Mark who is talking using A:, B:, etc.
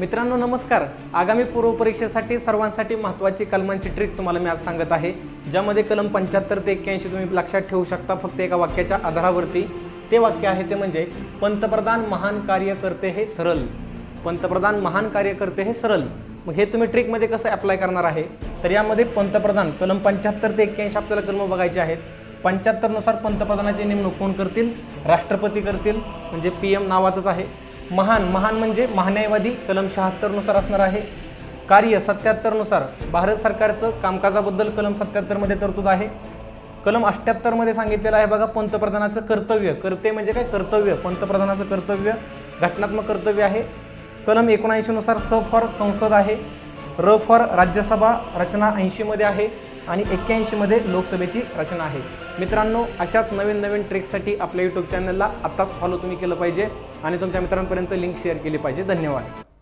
A: मित्रांनो नमस्कार। आगामी पूर्व परीक्षेसाठी सर्वांसाठी महत्त्वाची कलमांची ट्रिक तुम्हाला मी आज सांगत आहे, ज्यामध्ये कलम 75 ते 81 तुम्ही लक्षात ठेवू शकता फक्त एका वाक्याच्या आधारावरती। ते वाक्य आहे ते म्हणजे पंतप्रधान महान कार्य करते हे सरल। पंतप्रधान महान कार्य करते हे सरल। मग हे तुम्ही ट्रिकमध्ये कसं अप्लाय करणार आहे, तर यामध्ये पंतप्रधान कलम 75 ते 81 आपल्याला कलम बघायचे आहेत। 75 नुसार पंतप्रधानाची नेमणूक कोण करतील? राष्ट्रपती करतील, म्हणजे PM नावातच आहे। महान महान म्हणजे महान्यायवादी कलम 76 नुसार असणार आहे। कार्य 77 नुसार भारत सरकारचं कामकाजाबद्दल कलम 77 मध्ये तरतूद आहे। कलम 78 मध्ये सांगितलेलं आहे बघा, पंतप्रधानाचं कर्तव्य, करते म्हणजे काय कर्तव्य, पंतप्रधानाचं कर्तव्य घटनात्मक कर्तव्य आहे। कलम 79 नुसार स फॉर संसद आहे, र फॉर राज्यसभा रचना 80 मध्ये आहे आणि 81 मध्ये लोकसभेची रचना आहे। मित्रांनो अशाच नवीन नवीन ट्रिक्ससाठी आपल्या YouTube चॅनलला आत्ताच फॉलो तुम्ही केलं पाहिजे आणि तुमच्या मित्रांपर्यंत लिंक शेअर केली पाहिजे। धन्यवाद।